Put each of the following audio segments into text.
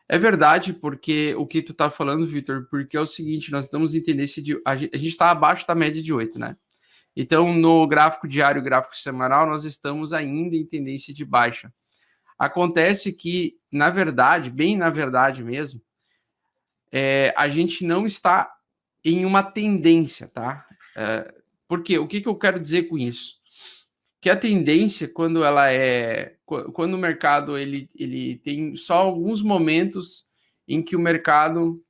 É verdade, porque o que tu tá falando, Vitor, porque é o seguinte, nós estamos em tendência de... A gente está abaixo da média de 8, né? Então, no gráfico diário e gráfico semanal, nós estamos ainda em tendência de baixa. Acontece que, na verdade, bem na verdade mesmo, a gente não está em uma tendência, tá? Porque o que eu quero dizer com isso? Que a tendência, quando ela quando o mercado ele tem só alguns momentos em que o mercado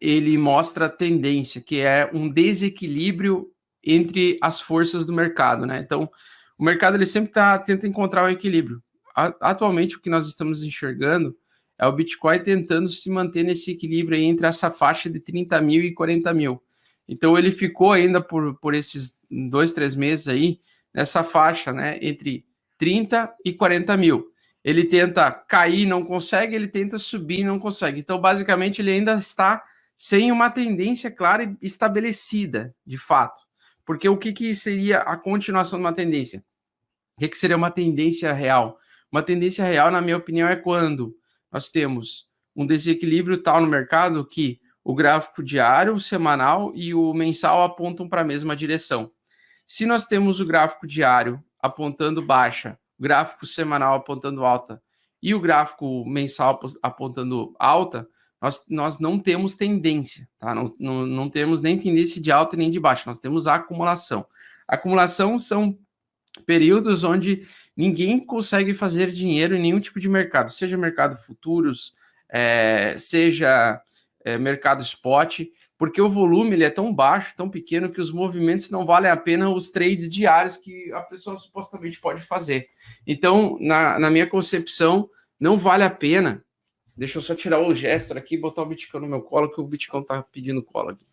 ele mostra tendência, que é um desequilíbrio entre as forças do mercado, né? Então, o mercado ele sempre tenta encontrar o equilíbrio. Atualmente, o que nós estamos enxergando é o Bitcoin tentando se manter nesse equilíbrio aí entre essa faixa de 30 mil e 40 mil. Então, ele ficou ainda por esses 2, 3 meses aí, nessa faixa, né? Entre 30 e 40 mil. Ele tenta cair, não consegue, ele tenta subir, não consegue. Então, basicamente, ele ainda está sem uma tendência clara e estabelecida, de fato. Porque o que seria a continuação de uma tendência? O que seria uma tendência real? Uma tendência real, na minha opinião, é quando nós temos um desequilíbrio tal no mercado que o gráfico diário, o semanal e o mensal apontam para a mesma direção. Se nós temos o gráfico diário apontando baixa, o gráfico semanal apontando alta e o gráfico mensal apontando alta, nós não temos tendência, tá? Não temos nem tendência de alta nem de baixa, nós temos a acumulação. A acumulação são períodos onde ninguém consegue fazer dinheiro em nenhum tipo de mercado, seja mercado futuros, seja mercado spot, porque o volume ele é tão baixo, tão pequeno, que os movimentos não valem a pena os trades diários que a pessoa supostamente pode fazer. Então, na minha concepção, não vale a pena. Deixa eu só tirar o gesto aqui e botar o Bitcoin no meu colo, que o Bitcoin está pedindo colo aqui.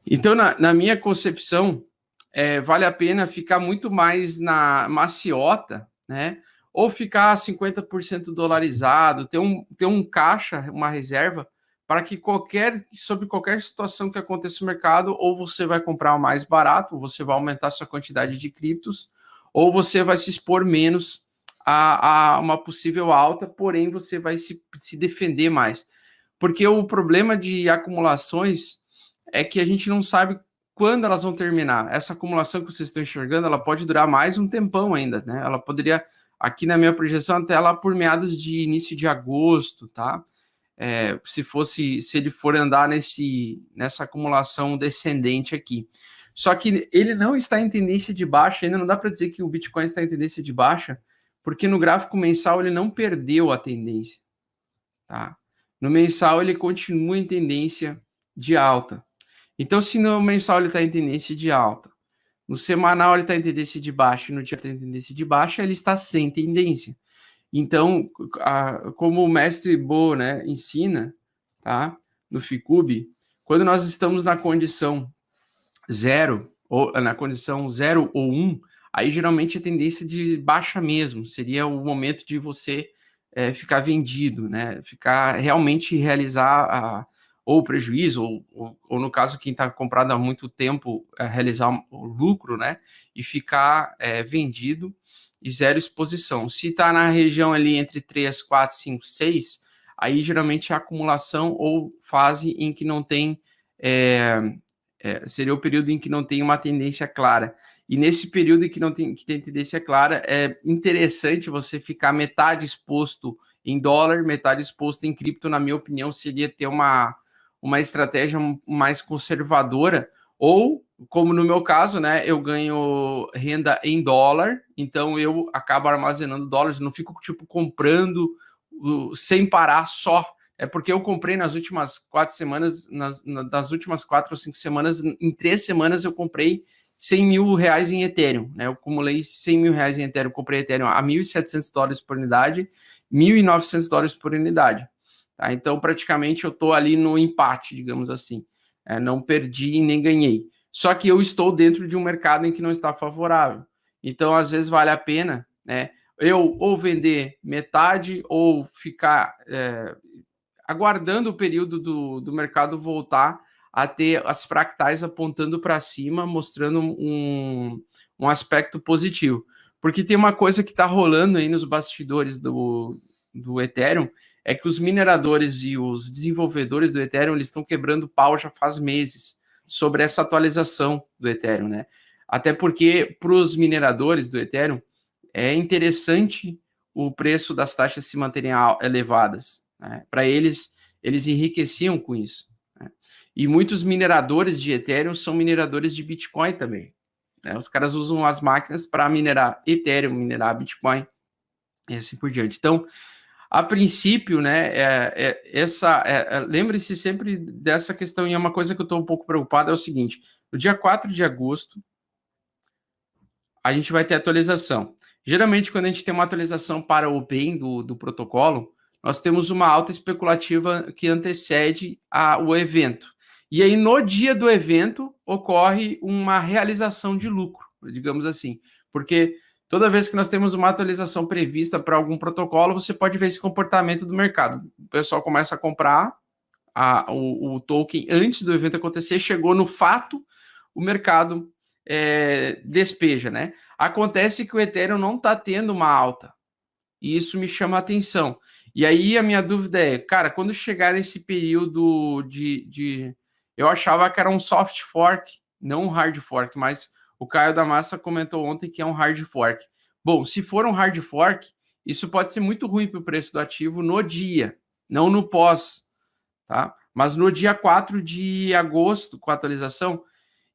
Então, na minha concepção, vale a pena ficar muito mais na maciota, né? Ou ficar 50% dolarizado, ter um caixa, uma reserva, para que sobre qualquer situação que aconteça no mercado, ou você vai comprar o mais barato, ou você vai aumentar sua quantidade de criptos, ou você vai se expor menos a uma possível alta, porém você vai se defender mais. Porque o problema de acumulações é que a gente não sabe quando elas vão terminar. Essa acumulação que vocês estão enxergando, ela pode durar mais um tempão ainda, né? Ela poderia, aqui na minha projeção, até lá por meados de início de agosto, tá? Se ele for andar nessa acumulação descendente aqui. Só que ele não está em tendência de baixa, ainda não dá para dizer que o Bitcoin está em tendência de baixa, porque no gráfico mensal ele não perdeu a tendência, tá? No mensal ele continua em tendência de alta. Então, se no mensal ele está em tendência de alta, no semanal ele está em tendência de baixa e no dia está em tendência de baixa, ele está sem tendência. Então, como o mestre Bo, né, ensina, tá, no Ficube, quando nós estamos na condição 0, ou na condição 0 ou 1, aí geralmente a tendência de baixa mesmo, seria o momento de você ficar vendido, né, ficar realmente realizar ou prejuízo, ou no caso, quem está comprado há muito tempo, realizar o lucro, né, e ficar vendido e zero exposição. Se está na região ali entre 3, 4, 5, 6, aí geralmente é acumulação ou fase em que não tem, seria o período em que não tem uma tendência clara. E nesse período em que não tem, que tem tendência clara, é interessante você ficar metade exposto em dólar, metade exposto em cripto, na minha opinião, seria ter uma estratégia mais conservadora, ou, como no meu caso, né, eu ganho renda em dólar, então eu acabo armazenando dólares, não fico, tipo, comprando sem parar só. É porque eu comprei nas últimas 4 semanas, nas últimas 4 ou 5 semanas, em 3 semanas eu comprei 100 mil reais em Ethereum, né? Eu acumulei 100 mil reais em Ethereum, comprei Ethereum a $1.700 por unidade, $1.900 por unidade. Tá? Então, praticamente, eu estou ali no empate, digamos assim. Não perdi nem ganhei. Só que eu estou dentro de um mercado em que não está favorável. Então, às vezes, vale a pena, né, eu ou vender metade ou ficar aguardando o período do mercado voltar a ter as fractais apontando para cima, mostrando um aspecto positivo. Porque tem uma coisa que está rolando aí nos bastidores do Ethereum, é que os mineradores e os desenvolvedores do Ethereum eles estão quebrando pau já faz meses sobre essa atualização do Ethereum, né? Até porque para os mineradores do Ethereum é interessante o preço das taxas se manterem elevadas, né? Para eles, eles enriqueciam com isso, né? E muitos mineradores de Ethereum são mineradores de Bitcoin também, né? Os caras usam as máquinas para minerar Ethereum, minerar Bitcoin e assim por diante. Então, a princípio, né, lembre-se sempre dessa questão, e é uma coisa que eu estou um pouco preocupado, é o seguinte: no dia 4 de agosto, a gente vai ter atualização. Geralmente, quando a gente tem uma atualização para o bem do protocolo, nós temos uma alta especulativa que antecede o evento. E aí, no dia do evento, ocorre uma realização de lucro, digamos assim. Porque toda vez que nós temos uma atualização prevista para algum protocolo, você pode ver esse comportamento do mercado. O pessoal começa a comprar o token antes do evento acontecer, chegou no fato, o mercado despeja, né? Acontece que o Ethereum não está tendo uma alta, e isso me chama a atenção. E aí a minha dúvida é, cara, quando chegar nesse período eu achava que era um soft fork, não um hard fork, mas o Caio da Massa comentou ontem que é um hard fork. Bom, se for um hard fork, isso pode ser muito ruim para o preço do ativo no dia, não no pós, tá? Mas no dia 4 de agosto, com a atualização.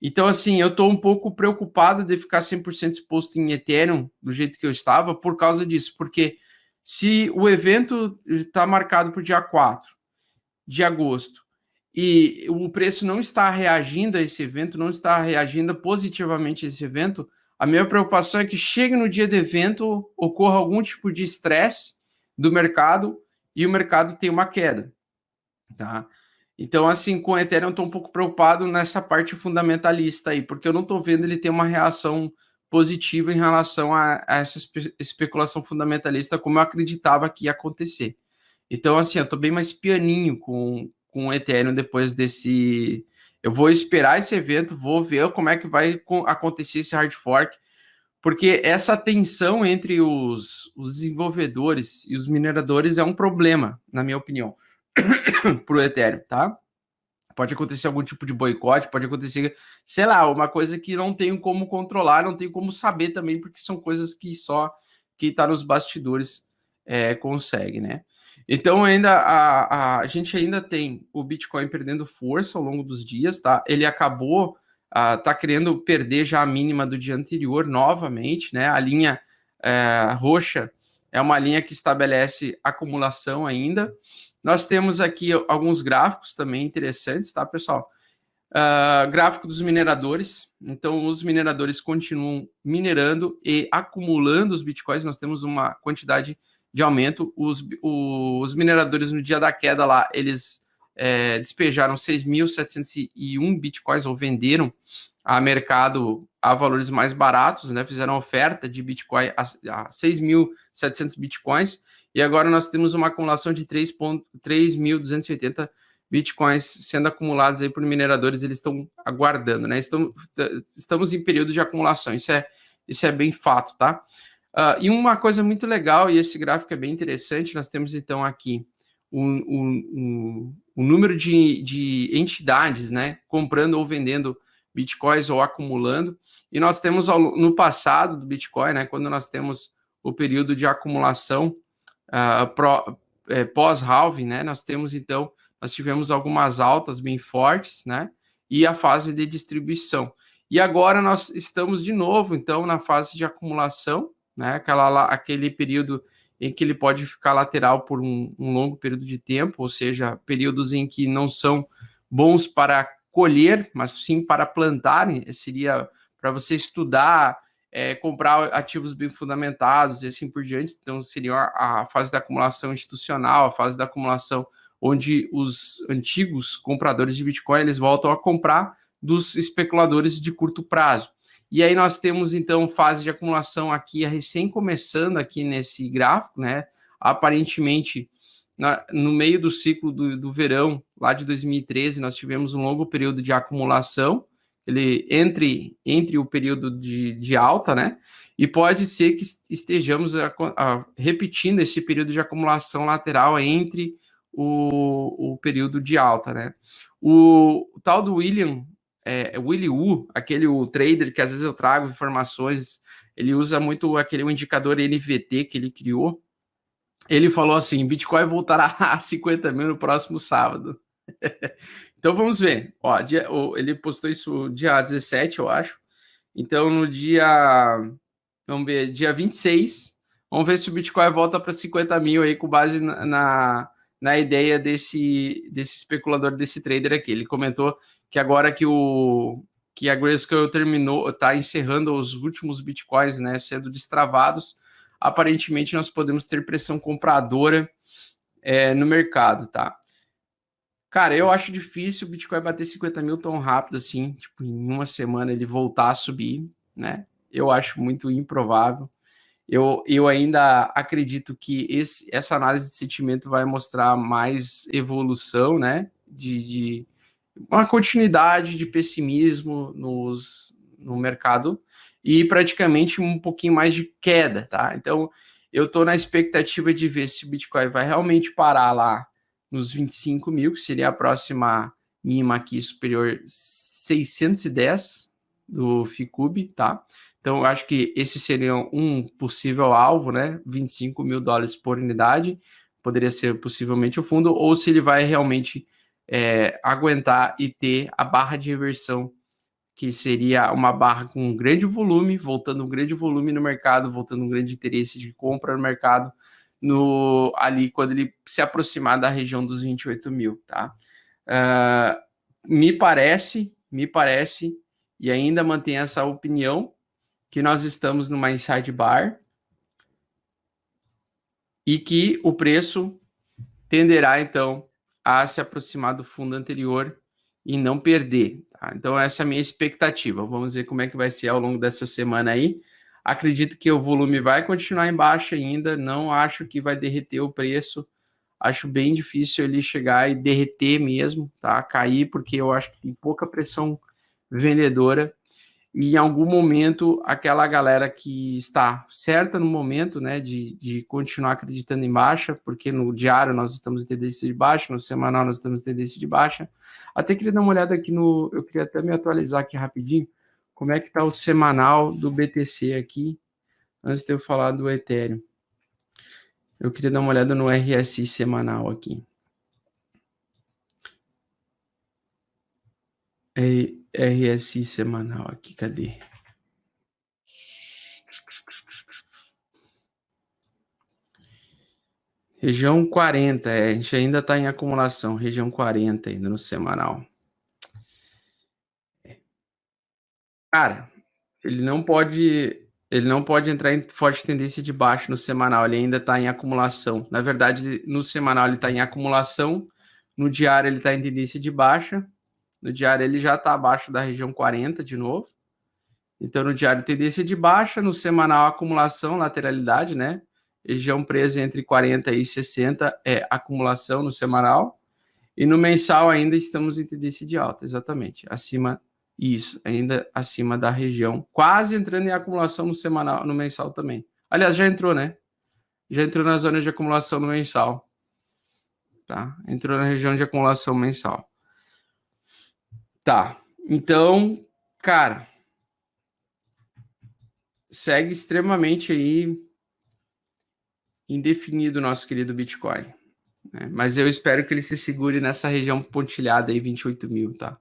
Então, assim, eu estou um pouco preocupado de ficar 100% exposto em Ethereum do jeito que eu estava por causa disso, porque se o evento está marcado para o dia 4 de agosto e o preço não está reagindo a esse evento, não está reagindo positivamente a esse evento, a minha preocupação é que chegue no dia do evento, ocorra algum tipo de estresse do mercado e o mercado tenha uma queda, tá? Então, assim, com o Ethereum eu estou um pouco preocupado nessa parte fundamentalista aí, porque eu não estou vendo ele ter uma reação positiva em relação a essa especulação fundamentalista como eu acreditava que ia acontecer. Então, assim, eu estou bem mais pianinho com o Ethereum depois desse... Eu vou esperar esse evento, vou ver como é que vai acontecer esse hard fork, porque essa tensão entre os desenvolvedores e os mineradores é um problema, na minha opinião, para o Ethereum, tá? Pode acontecer algum tipo de boicote, pode acontecer, sei lá, uma coisa que não tenho como controlar, não tenho como saber também, porque são coisas que só quem está nos bastidores consegue, né? Então, ainda a gente ainda tem o Bitcoin perdendo força ao longo dos dias, tá? Ele acabou, tá querendo perder já a mínima do dia anterior novamente, né? A linha roxa é uma linha que estabelece acumulação ainda. Nós temos aqui alguns gráficos também interessantes, tá, pessoal? Gráfico dos mineradores. Então, os mineradores continuam minerando e acumulando os bitcoins. Nós temos uma quantidade de aumento. Os mineradores, no dia da queda lá, eles despejaram 6.701 bitcoins, ou venderam a mercado a valores mais baratos, né? Fizeram oferta de bitcoin a 6.700 bitcoins. E agora nós temos uma acumulação de 3.280 bitcoins sendo acumulados aí por mineradores, eles estão aguardando, né? Estamos em período de acumulação, isso é bem fato, tá? E uma coisa muito legal, e esse gráfico é bem interessante, nós temos então aqui um número de entidades, né? Comprando ou vendendo bitcoins ou acumulando, e nós temos no passado do Bitcoin, né? Quando nós temos o período de acumulação, pós-halving, né? Nós tivemos algumas altas bem fortes, né? E a fase de distribuição. E agora nós estamos de novo, então, na fase de acumulação, né? Aquele período em que ele pode ficar lateral por um longo período de tempo, ou seja, períodos em que não são bons para colher, mas sim para plantar, seria para você estudar, comprar ativos bem fundamentados e assim por diante. Então, seria a fase da acumulação institucional, a fase da acumulação onde os antigos compradores de Bitcoin eles voltam a comprar dos especuladores de curto prazo. E aí nós temos, então, fase de acumulação aqui, recém começando aqui nesse gráfico, né? Aparentemente, no meio do ciclo do verão, lá de 2013, nós tivemos um longo período de acumulação, ele entre o período de alta, né? E pode ser que estejamos repetindo esse período de acumulação lateral entre o período de alta, né? O tal do Willy Woo, aquele trader que às vezes eu trago informações, ele usa muito aquele indicador NVT que ele criou. Ele falou assim: Bitcoin voltará a 50 mil no próximo sábado. Então vamos ver. Ó, ele postou isso dia 17, eu acho. Então no vamos ver, dia 26, vamos ver se o Bitcoin volta para 50 mil aí com base na ideia desse especulador, desse trader aqui. Ele comentou que agora que a Grayscale está encerrando os últimos Bitcoins, né, sendo destravados, aparentemente nós podemos ter pressão compradora no mercado, tá? Cara, eu acho difícil o Bitcoin bater 50 mil tão rápido assim, tipo, em uma semana ele voltar a subir, né? Eu acho muito improvável. Eu ainda acredito que essa análise de sentimento vai mostrar mais evolução, né? De uma continuidade de pessimismo no mercado e praticamente um pouquinho mais de queda, tá? Então, eu estou na expectativa de ver se o Bitcoin vai realmente parar lá nos 25 mil, que seria a próxima mínima aqui superior 610 do Ficube, tá? Então, eu acho que esse seria um possível alvo, né? 25 mil dólares por unidade, poderia ser possivelmente o fundo, ou se ele vai realmente aguentar e ter a barra de reversão, que seria uma barra com um grande volume, voltando um grande volume no mercado, voltando um grande interesse de compra no mercado, ali quando ele se aproximar da região dos 28 mil, tá? Me parece, e ainda mantenho essa opinião, que nós estamos numa inside bar e que o preço tenderá, então, a se aproximar do fundo anterior e não perder. Tá? Então, essa é a minha expectativa. Vamos ver como é que vai ser ao longo dessa semana aí. Acredito que o volume vai continuar em baixa ainda, não acho que vai derreter o preço. Acho bem difícil ele chegar e derreter mesmo, tá? Cair, porque eu acho que tem pouca pressão vendedora. E em algum momento, aquela galera que está certa no momento, né, de continuar acreditando em baixa, porque no diário nós estamos em tendência de baixa, no semanal nós estamos em tendência de baixa. Até queria dar uma olhada aqui eu queria até me atualizar aqui rapidinho, como é que está o semanal do BTC aqui, antes de eu falar do Ethereum. Eu queria dar uma olhada no RSI semanal aqui. RSI semanal aqui, cadê? Região 40, a gente ainda está em acumulação, região 40 ainda no semanal. Cara, ele não pode entrar em forte tendência de baixo no semanal, ele ainda está em acumulação. Na verdade, no semanal ele está em acumulação, no diário ele está em tendência de baixa, no diário ele já está abaixo da região 40 de novo. Então, no diário tendência de baixa, no semanal acumulação, lateralidade, né? Região presa entre 40 e 60 é acumulação no semanal. E no mensal ainda estamos em tendência de alta, exatamente. Ainda acima da região. Quase entrando em acumulação no semanal, no mensal também. Aliás, já entrou, né? Já entrou na zona de acumulação no mensal. Tá? Entrou na região de acumulação mensal. Tá. Então, cara, segue extremamente aí indefinido o nosso querido Bitcoin. Né? Mas eu espero que ele se segure nessa região pontilhada aí, 28 mil, tá?